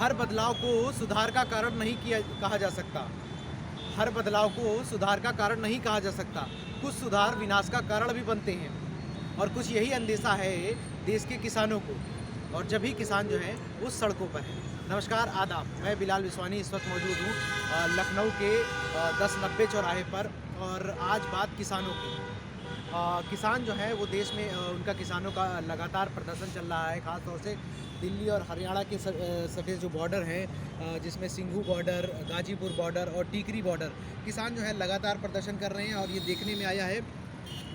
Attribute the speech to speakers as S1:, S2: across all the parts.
S1: हर बदलाव को सुधार का कारण नहीं किया कहा जा सकता। हर बदलाव को सुधार का कारण नहीं कहा जा सकता। कुछ सुधार विनाश का कारण भी बनते हैं और कुछ यही अंदेशा है देश के किसानों को, और जब भी किसान जो है वो सड़कों पर है। नमस्कार, आदाब। मैं बिलाल विश्वानी इस वक्त मौजूद हूँ लखनऊ के 1090 चौराहे पर, और आज बात किसानों की। किसान जो है वो देश में उनका किसानों का लगातार प्रदर्शन चल रहा है, ख़ास तौर से दिल्ली और हरियाणा के सटे जो बॉर्डर हैं, जिसमें सिंघू बॉर्डर, गाजीपुर बॉर्डर और टीकरी बॉर्डर, किसान जो है लगातार प्रदर्शन कर रहे हैं। और ये देखने में आया है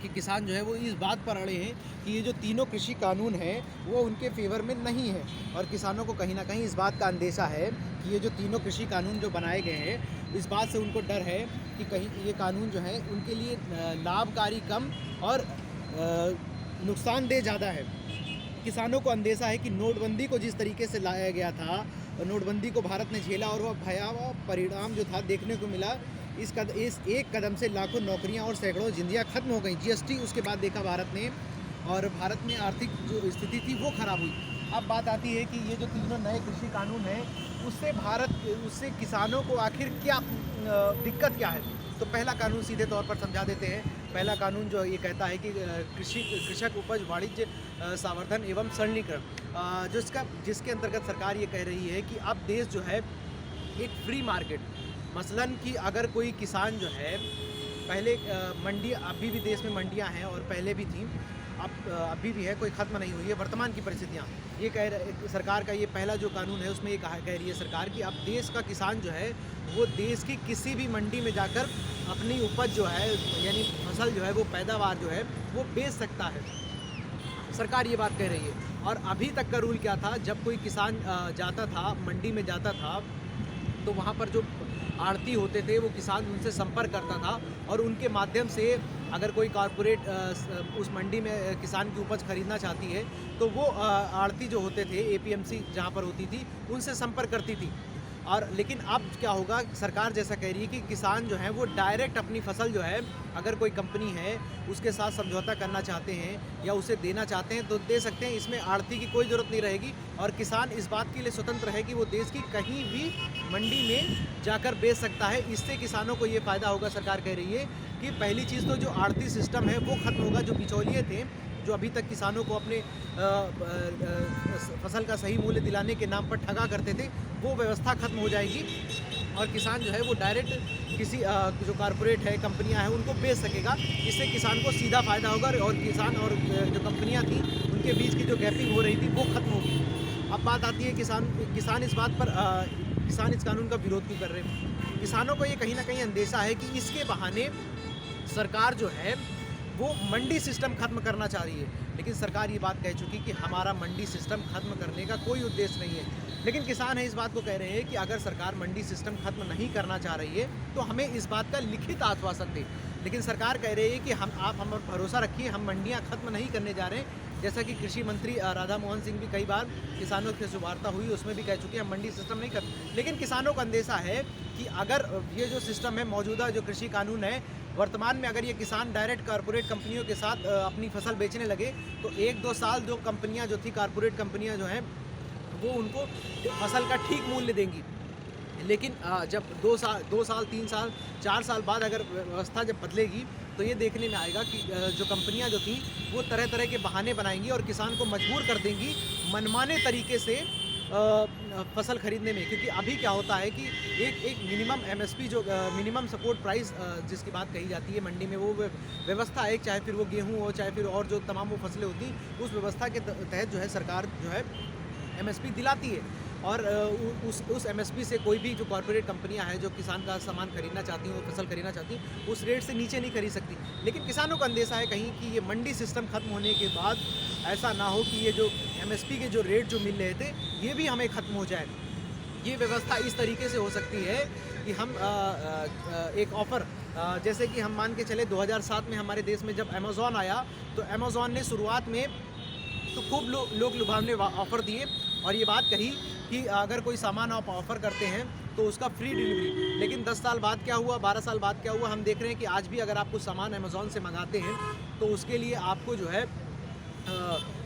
S1: कि किसान जो है वो इस बात पर अड़े हैं कि ये जो तीनों कृषि कानून हैं वो उनके फेवर में नहीं है, और किसानों को कहीं ना कहीं इस बात का अंदेशा है कि ये जो तीनों कृषि कानून जो बनाए गए हैं, इस बात से उनको डर है कि कहीं ये कानून जो है उनके लिए लाभकारी कम और नुकसानदेह ज़्यादा है। किसानों को अंदेशा है कि नोटबंदी को जिस तरीके से लाया गया था, नोटबंदी को भारत ने झेला और वह भयावह परिणाम जो था देखने को मिला। इस एक कदम से लाखों नौकरियां और सैकड़ों जिंदगियां खत्म हो गई। जीएसटी उसके बाद देखा भारत ने, और भारत में आर्थिक जो स्थिति थी वो खराब हुई। अब बात आती है कि ये जो तीनों नए कृषि कानून हैं उससे किसानों को आखिर क्या दिक्कत क्या है। तो पहला कानून सीधे तौर पर समझा देते हैं। पहला कानून जो ये कहता है कि कृषक उपज वाणिज्य संवर्धन एवं सरलीकरण, जिसके अंतर्गत सरकार ये कह रही है कि अब देश जो है एक फ्री मार्केट, मसलन कि अगर कोई किसान जो है पहले मंडी, अभी भी देश में मंडियां हैं और पहले भी थी, अब अभी भी है, कोई ख़त्म नहीं हुई है वर्तमान की परिस्थितियाँ। ये सरकार का ये पहला जो कानून है उसमें ये कह रही है सरकार कि अब देश का किसान जो है वो देश की किसी भी मंडी में जाकर अपनी उपज जो है, यानी फसल जो है, वो पैदावार जो है वो बेच सकता है। सरकार ये बात कह रही है। और अभी तक का रूल क्या था, जब कोई किसान जाता था मंडी में जाता था तो वहाँ पर जो आड़ती होते थे वो किसान उनसे संपर्क करता था, और उनके माध्यम से अगर कोई कॉरपोरेट उस मंडी में किसान की उपज खरीदना चाहती है तो वो आड़ती जो होते थे, एपीएमसी जहाँ पर होती थी, उनसे संपर्क करती थी। और लेकिन अब क्या होगा, सरकार जैसा कह रही है कि किसान जो है वो डायरेक्ट अपनी फसल जो है, अगर कोई कंपनी है उसके साथ समझौता करना चाहते हैं या उसे देना चाहते हैं तो दे सकते हैं। इसमें आड़ती की कोई ज़रूरत नहीं रहेगी, और किसान इस बात के लिए स्वतंत्र है कि वो देश की कहीं भी मंडी में जाकर बेच सकता है। इससे किसानों को ये फ़ायदा होगा। सरकार कह रही है कि पहली चीज़ तो जो आड़ती सिस्टम है वो ख़त्म होगा। जो बिचौलिए थे, जो अभी तक किसानों को अपने फसल का सही मूल्य दिलाने के नाम पर ठगा करते थे, वो व्यवस्था खत्म हो जाएगी, और किसान जो है वो डायरेक्ट किसी जो कॉरपोरेट है, कंपनियां हैं, उनको बेच सकेगा। इससे किसान को सीधा फ़ायदा होगा, और किसान और जो कंपनियां थी उनके बीच की जो गैपिंग हो रही थी वो खत्म होगी। अब बात आती है किसान इस बात पर किसान इस कानून का विरोध क्यों कर रहे हैं। किसानों को ये कहीं ना कहीं अंदेशा है कि इसके बहाने सरकार जो है वो मंडी सिस्टम खत्म करना चाह रही है। लेकिन सरकार ये बात कह चुकी कि हमारा मंडी सिस्टम खत्म करने का कोई उद्देश्य नहीं है। लेकिन किसान है इस बात को कह रहे हैं कि अगर सरकार मंडी सिस्टम खत्म नहीं करना चाह रही है तो हमें इस बात का लिखित आश्वासन दे। लेकिन सरकार कह रही है कि आप हम भरोसा रखिए, हम मंडियाँ खत्म नहीं करने जा रहे हैं। जैसा कि कृषि मंत्री राधा मोहन सिंह भी कई बार किसानों से वार्ता हुई, उसमें भी कह चुके हैं हम मंडी सिस्टम नहीं कर। लेकिन किसानों का अंदेशा है कि अगर ये जो सिस्टम है, मौजूदा जो कृषि कानून है, वर्तमान में अगर ये किसान डायरेक्ट कॉरपोरेट कंपनियों के साथ अपनी फसल बेचने लगे तो 1-2 साल जो कंपनियां जो थी, कॉरपोरेट कंपनियां जो हैं, वो उनको फसल का ठीक मूल्य देंगी। लेकिन जब 2 साल 3 साल 4 साल बाद अगर व्यवस्था जब बदलेगी तो ये देखने में आएगा कि जो कंपनियां जो थी वो तरह तरह के बहाने बनाएंगी और किसान को मजबूर कर देंगी मनमाने तरीके से फसल खरीदने में। क्योंकि अभी क्या होता है कि एक मिनिमम एमएसपी जो मिनिमम सपोर्ट प्राइस जिसकी बात कही जाती है मंडी में, वो व्यवस्था है, चाहे फिर वो गेहूं हो, चाहे फिर और जो तमाम वो फसलें होती, उस व्यवस्था के तहत जो है सरकार जो है एमएसपी दिलाती है। और उस एमएसपी से कोई भी जो कॉरपोरेट कंपनियां हैं जो किसान का सामान खरीदना चाहती हैं, वो फसल खरीदना चाहती हैं, उस रेट से नीचे नहीं खरीद सकती। लेकिन किसानों का अंदेशा है कहीं कि ये मंडी सिस्टम खत्म होने के बाद ऐसा ना हो कि ये जो एमएसपी के जो रेट जो मिल रहे थे ये भी हमें ख़त्म हो जाए। ये व्यवस्था इस तरीके से हो सकती है कि हम एक ऑफ़र, जैसे कि हम मान के चले 2007 में हमारे देश में जब अमेज़ॉन आया तो अमेज़ॉन ने शुरुआत में तो खूब लोग लुभावने ऑफ़र दिए और ये बात कही कि अगर कोई सामान आप ऑफ़र करते हैं तो उसका फ्री डिलीवरी। लेकिन 10 साल बाद क्या हुआ, 12 साल बाद क्या हुआ, हम देख रहे हैं कि आज भी अगर आप कुछ सामान अमेज़ॉन से मंगाते हैं तो उसके लिए आपको जो है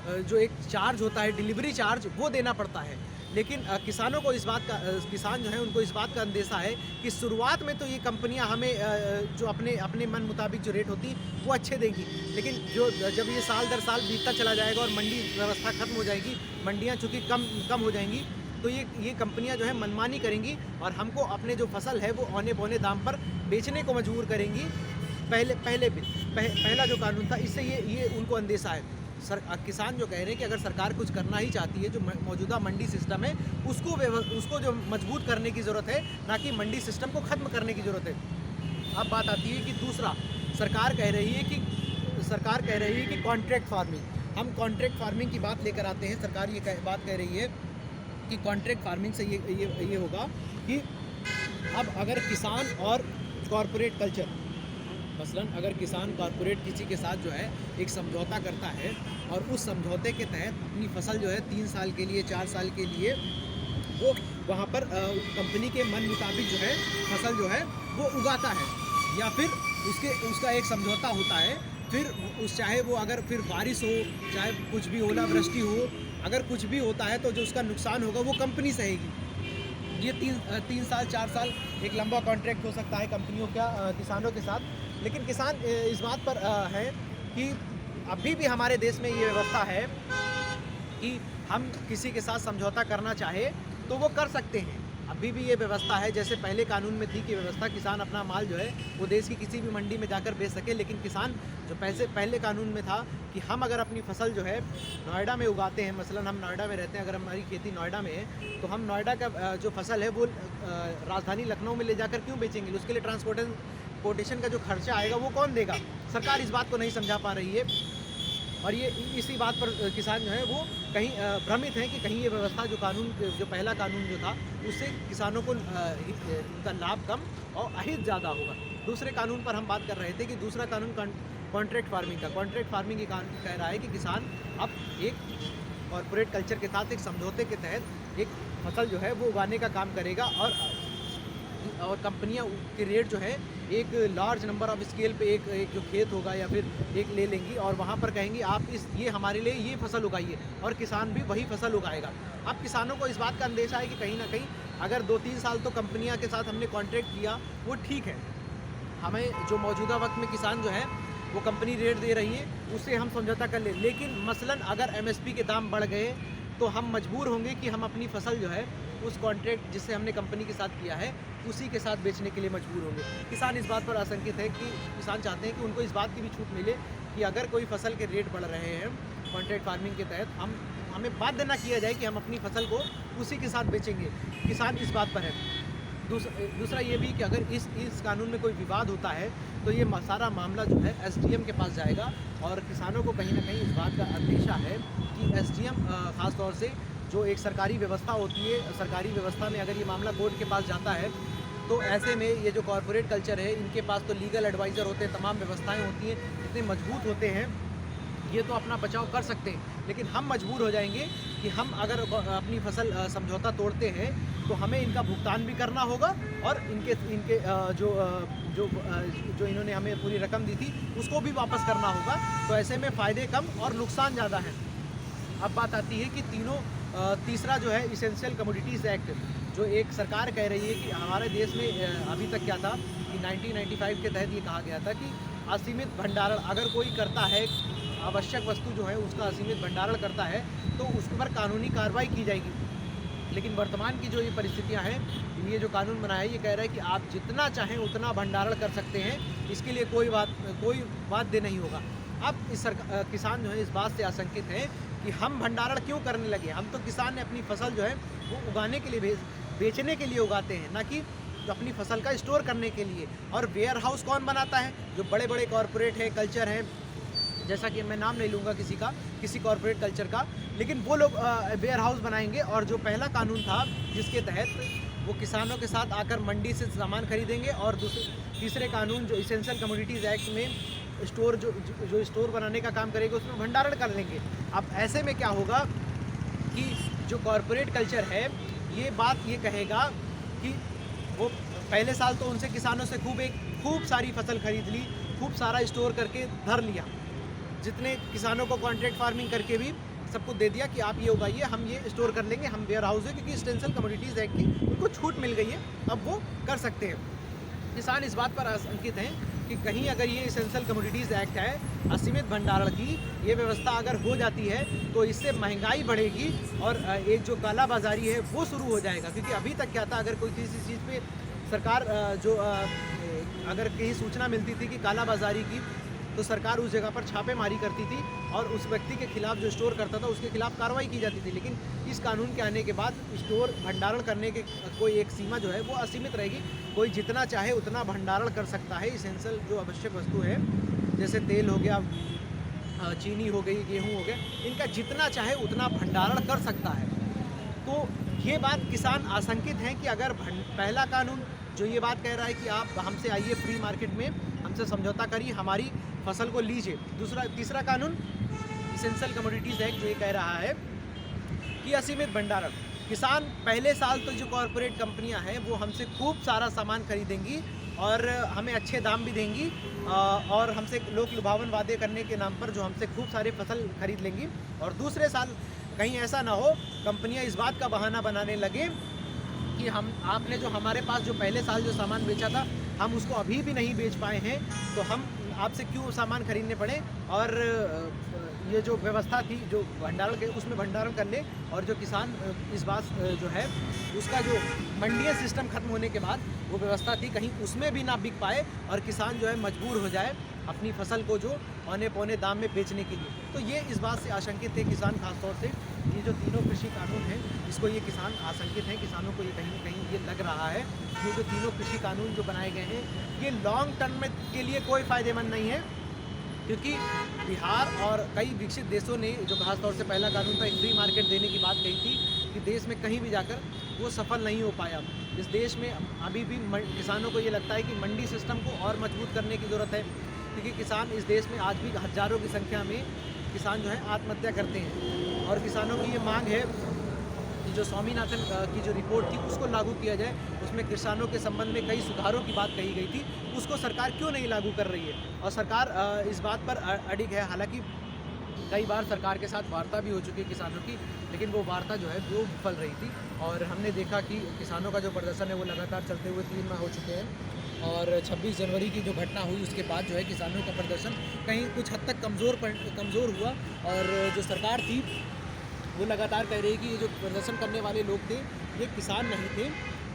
S1: जो एक चार्ज होता है डिलीवरी चार्ज वो देना पड़ता है। लेकिन किसानों को इस बात का किसान जो है उनको इस बात का अंदेशा है कि शुरुआत में तो ये कंपनियां हमें जो अपने अपने मन मुताबिक जो रेट होती वो अच्छे देंगी, लेकिन जो जब ये साल दर साल बीतता चला जाएगा और मंडी व्यवस्था खत्म हो जाएगी, मंडियां चूँकि कम हो जाएंगी, तो ये कंपनियां जो है मनमानी करेंगी और हमको अपने जो फसल है वो औने पौने दाम पर बेचने को मजबूर करेंगी। पहला जो कानून था इससे ये उनको अंदेशा है। किसान जो कह रहे हैं कि अगर सरकार कुछ करना ही चाहती है, जो मौजूदा मंडी सिस्टम है उसको जो मजबूत करने की ज़रूरत है, ना कि मंडी सिस्टम को ख़त्म करने की ज़रूरत है। अब बात आती है कि दूसरा, सरकार कह रही है कि कॉन्ट्रैक्ट फार्मिंग, हम कॉन्ट्रैक्ट फार्मिंग की बात लेकर आते हैं। सरकार ये बात कह रही है कि कॉन्ट्रैक्ट फार्मिंग से ये होगा कि अब अगर किसान और कॉरपोरेट कल्चर, मसलन अगर किसान कॉरपोरेट किसी के साथ जो है एक समझौता करता है और उस समझौते के तहत अपनी फसल जो है 3 साल के लिए 4 साल के लिए वो वहाँ पर कंपनी के मन मुताबिक जो है फसल जो है वो उगाता है, या फिर उसका एक समझौता होता है, फिर चाहे वो अगर फिर बारिश हो, चाहे कुछ भी ओलावृष्टि हो, अगर कुछ भी होता है तो जो उसका नुकसान होगा वो कंपनी सहेगी। ये 3 साल 4 साल एक लंबा कॉन्ट्रैक्ट हो सकता है कंपनियों का किसानों के साथ। लेकिन किसान इस बात पर है कि अभी भी हमारे देश में ये व्यवस्था है कि हम किसी के साथ समझौता करना चाहे तो वो कर सकते हैं। अभी भी ये व्यवस्था है, जैसे पहले कानून में थी कि व्यवस्था किसान अपना माल जो है वो देश की किसी भी मंडी में जाकर बेच सके, लेकिन किसान जो पहले कानून में था कि हम अगर अपनी फसल जो है नोएडा में उगाते हैं, मसलन हम नोएडा में रहते हैं, अगर हमारी खेती नोएडा में है तो हम नोएडा का जो फसल है वो राजधानी लखनऊ में ले जाकर क्यों बेचेंगे? उसके लिए ट्रांसपोर्टेशन का जो खर्चा आएगा वो कौन देगा? सरकार इस बात को नहीं समझा पा रही है और ये इसी बात पर किसान जो है वो कहीं भ्रमित हैं कि कहीं ये व्यवस्था जो पहला कानून जो था उससे किसानों को उनका लाभ कम और अहित ज़्यादा होगा। दूसरे कानून पर हम बात कर रहे थे कि दूसरा कानून कॉन्ट्रैक्ट फार्मिंग का। कॉन्ट्रैक्ट फार्मिंग ये कह रहा है कि किसान अब एक कॉरपोरेट कल्चर के साथ एक समझौते के तहत एक फसल जो है वो उगाने का काम करेगा और कंपनियां के रेट जो है एक लार्ज नंबर ऑफ स्केल पे एक जो खेत होगा या फिर एक ले लेंगी और वहाँ पर कहेंगी आप ये हमारे लिए ये फसल उगाइए, और किसान भी वही फसल उगाएगा। अब किसानों को इस बात का अंदेशा है कि कहीं ना कहीं अगर 2-3 साल तो कंपनियां के साथ हमने कॉन्ट्रैक्ट किया वो ठीक है, हमें जो मौजूदा वक्त में किसान जो है वो कंपनी रेट दे रही है उससे हम समझौता कर लें, लेकिन मसलन अगर MSP के दाम बढ़ गए तो हम मजबूर होंगे कि हम अपनी फसल जो है उस कॉन्ट्रैक्ट जिससे हमने कंपनी के साथ किया है उसी के साथ बेचने के लिए मजबूर होंगे। किसान इस बात पर आशंकित है कि किसान चाहते हैं कि उनको इस बात की भी छूट मिले कि अगर कोई फसल के रेट बढ़ रहे हैं कॉन्ट्रैक्ट फार्मिंग के तहत हमें बाध्य ना किया जाए कि हम अपनी फसल को उसी के साथ बेचेंगे। किसान इस बात पर है। दूसरा ये भी कि अगर इस कानून में कोई विवाद होता है तो ये सारा मामला जो है SDM के पास जाएगा और किसानों को कहीं ना कहीं इस बात का अंदेशा है कि SDM ख़ास तौर से जो एक सरकारी व्यवस्था होती है, सरकारी व्यवस्था में अगर ये मामला कोर्ट के पास जाता है तो ऐसे में ये जो कॉरपोरेट कल्चर है इनके पास तो लीगल एडवाइज़र होते हैं, तमाम व्यवस्थाएं होती हैं, इतने मजबूत होते हैं, ये तो अपना बचाव कर सकते हैं, लेकिन हम मजबूर हो जाएंगे कि हम अगर अपनी फसल समझौता तोड़ते हैं तो हमें इनका भुगतान भी करना होगा और इनके जो इन्होंने हमें पूरी रकम दी थी उसको भी वापस करना होगा। तो ऐसे में फ़ायदे कम और नुकसान ज़्यादा हैं। अब बात आती है कि तीसरा जो है इसेंशियल कमोडिटीज़ एक्ट, जो एक सरकार कह रही है कि हमारे देश में अभी तक क्या था कि 1995 के तहत ये कहा गया था कि असीमित भंडारण अगर कोई करता है, आवश्यक वस्तु जो है उसका असीमित भंडारण करता है तो उस पर कानूनी कार्रवाई की जाएगी। लेकिन वर्तमान की जो ये परिस्थितियां हैं, ये जो कानून बना है ये कह रहा है कि आप जितना चाहें उतना भंडारण कर सकते हैं, इसके लिए कोई वाद्य नहीं होगा। अब किसान जो है इस बात से आशंकित है कि हम भंडारण क्यों करने लगे। हम तो किसान ने अपनी फसल जो है वो उगाने के लिए बेचने के लिए उगाते हैं, ना कि अपनी फसल का स्टोर करने के लिए। और वेयर हाउस कौन बनाता है? जो बड़े बड़े कॉरपोरेट है, कल्चर है, जैसा कि मैं नाम नहीं लूँगा किसी कॉरपोरेट कल्चर का, लेकिन वो लोग वेयर हाउस बनाएंगे। और जो पहला कानून था जिसके तहत वो किसानों के साथ आकर मंडी से सामान खरीदेंगे, और तीसरे कानून जो इसेंशियल कमोडिटीज़ एक्ट में स्टोर जो स्टोर बनाने का काम करेगा उसमें भंडारण कर लेंगे। अब ऐसे में क्या होगा कि जो कॉरपोरेट कल्चर है ये कहेगा कि वो पहले साल तो उनसे किसानों से खूब सारी फसल खरीद ली, खूब सारा स्टोर करके धर लिया, जितने किसानों को कॉन्ट्रैक्ट फार्मिंग करके भी सबको दे दिया कि आप ये उगाइए, हम ये स्टोर कर लेंगे, हम वेयर हाउस है, क्योंकि एसेंशियल कमोडिटीज़ एक्ट की उनको छूट मिल गई है, अब वो कर सकते हैं। किसान इस बात पर आशंकित हैं कि कहीं अगर ये एसेंशियल कमोडिटीज़ एक्ट है, असीमित भंडारण की ये व्यवस्था अगर हो जाती है तो इससे महंगाई बढ़ेगी और एक जो काला बाज़ारी है वो शुरू हो जाएगा। क्योंकि अभी तक क्या था, अगर कोई किसी चीज़ पे सरकार अगर कहीं सूचना मिलती थी कि काला बाज़ारी की, तो सरकार उस जगह पर छापेमारी करती थी और उस व्यक्ति के खिलाफ जो स्टोर करता था उसके खिलाफ कार्रवाई की जाती थी। लेकिन इस कानून के आने के बाद स्टोर भंडारण करने के कोई एक सीमा जो है वो असीमित रहेगी। कोई जितना चाहे उतना भंडारण कर सकता है। एसेंशियल जो आवश्यक वस्तु है, जैसे तेल हो गया, चीनी हो गई, गेहूँ हो गया, इनका जितना चाहे उतना भंडारण कर सकता है। तो ये बात किसान आशंकित हैं कि अगर पहला कानून जो ये बात कह रहा है कि आप हमसे आइए फ्री मार्केट में, हमसे समझौता करिए, हमारी फसल को लीजिए। तीसरा कानून एसेंशियल कमोडिटीज़ एक्ट जो ये कह रहा है कि असीमित भंडारण। किसान पहले साल तो जो कॉरपोरेट कंपनियां हैं वो हमसे खूब सारा सामान खरीदेंगी और हमें अच्छे दाम भी देंगी और हमसे लोक लुभावन वादे करने के नाम पर जो हमसे खूब सारे फसल खरीद लेंगी। और दूसरे साल कहीं ऐसा ना हो कंपनियां इस बात का बहाना बनाने लगे कि आपने जो हमारे पास जो पहले साल जो सामान बेचा था हम उसको अभी भी नहीं बेच पाए हैं, तो हम आपसे क्यों सामान खरीदने पड़े। और ये जो व्यवस्था थी जो भंडारण के, उसमें भंडारण कर ले, और जो किसान इस बात जो है उसका जो मंडिया सिस्टम खत्म होने के बाद वो व्यवस्था थी कहीं उसमें भी ना बिक पाए और किसान जो है मजबूर हो जाए अपनी फसल को जो औने पौने दाम में बेचने के लिए। तो ये इस बात से आशंकित थे किसान, खासतौर से ये जो तीनों कृषि कानून हैं इसको ये किसान आशंकित हैं। किसानों को ये कहीं न कहीं ये लग रहा है ये जो तीनों कृषि कानून जो बनाए गए हैं ये लॉन्ग टर्म में के लिए कोई फ़ायदेमंद नहीं है, क्योंकि बिहार और कई विकसित देशों ने जो खासतौर से पहला कानून था एक फ्री मार्केट देने की बात कही थी कि देश में कहीं भी जाकर वो सफल नहीं हो पाया। इस देश में अभी भी किसानों को ये लगता है कि मंडी सिस्टम को और मजबूत करने की ज़रूरत है, क्योंकि किसान इस देश में आज भी हज़ारों की संख्या में किसान जो है आत्महत्या करते हैं। और किसानों की ये मांग है कि जो स्वामीनाथन की जो रिपोर्ट थी उसको लागू किया जाए, उसमें किसानों के संबंध में कई सुधारों की बात कही गई थी, उसको सरकार क्यों नहीं लागू कर रही है। और सरकार इस बात पर अडिग है। हालांकि कई बार सरकार के साथ वार्ता भी हो चुकी है किसानों की, लेकिन वो वार्ता जो है वो विफल रही थी। और हमने देखा कि किसानों का जो प्रदर्शन है वो लगातार चलते हुए 3 माह हो चुके हैं और 26 जनवरी की जो घटना हुई उसके बाद जो है किसानों का प्रदर्शन कहीं कुछ हद तक कमज़ोर हुआ। और जो सरकार थी वो लगातार कह रही कि ये जो प्रदर्शन करने वाले लोग थे ये किसान नहीं थे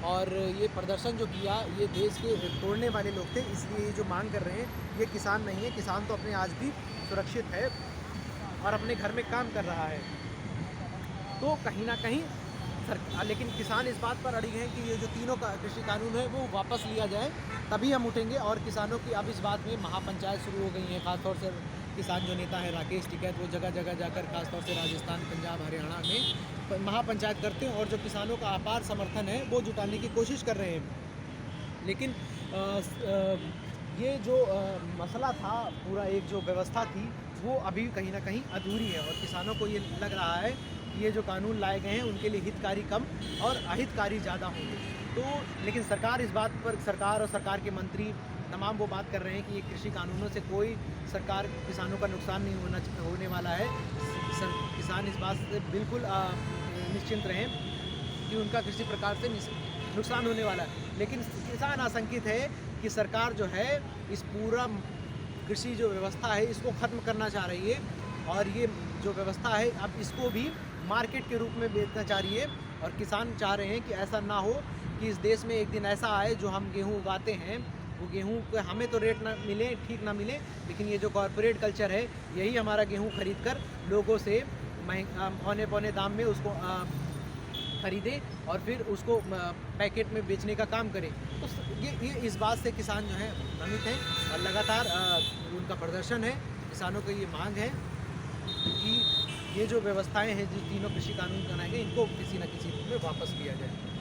S1: और ये प्रदर्शन जो किया ये देश के तोड़ने वाले लोग थे, इसलिए ये जो मांग कर रहे हैं ये किसान नहीं है। किसान तो अपने आज भी सुरक्षित है और अपने घर में काम कर रहा है। तो कहीं ना कहीं लेकिन किसान इस बात पर अड़िग हैं कि ये जो तीनों कृषि कानून है वो वापस लिया जाए, तभी हम उठेंगे। और किसानों की अब इस बात में महापंचायत शुरू हो गई है। खासतौर से किसान जो नेता है राकेश टिकैत वो जगह जगह जाकर खासतौर से राजस्थान, पंजाब, हरियाणा में महापंचायत करते हैं और जो किसानों का अपार समर्थन है वो जुटाने की कोशिश कर रहे हैं। लेकिन ये जो मसला था, पूरा एक जो व्यवस्था थी वो अभी कहीं ना कहीं अधूरी है और किसानों को ये लग रहा है कि ये जो कानून लाए गए हैं उनके लिए हितकारी कम और अहितकारी ज़्यादा होंगे। तो लेकिन सरकार इस बात पर, सरकार और सरकार के मंत्री तमाम वो बात कर रहे हैं कि ये कृषि कानूनों से कोई सरकार किसानों का नुकसान नहीं होने वाला है। किसान इस बात से बिल्कुल निश्चिंत रहें कि उनका किसी प्रकार से नुकसान होने वाला है। लेकिन किसान आशंकित है कि सरकार जो है इस पूरा कृषि जो व्यवस्था है इसको ख़त्म करना चाह रही है और ये जो व्यवस्था है अब इसको भी मार्केट के रूप में बेचना चाह रही है। और किसान चाह रहे हैं कि ऐसा ना हो कि इस देश में एक दिन ऐसा आए जो हम गेहूँ उगाते हैं वो गेहूँ को हमें तो रेट ना मिले, ठीक ना मिले, लेकिन ये जो कॉरपोरेट कल्चर है यही हमारा गेहूँ खरीद कर लोगों से औने पौने दाम में उसको खरीदे और फिर उसको पैकेट में बेचने का काम करें। तो ये इस बात से किसान जो है भ्रमित हैं और लगातार उनका प्रदर्शन है। किसानों को ये मांग है कि ये जो व्यवस्थाएं हैं जो तीनों कृषि कानून बनाए गए इनको किसी न किसी रूप में वापस लिया जाए।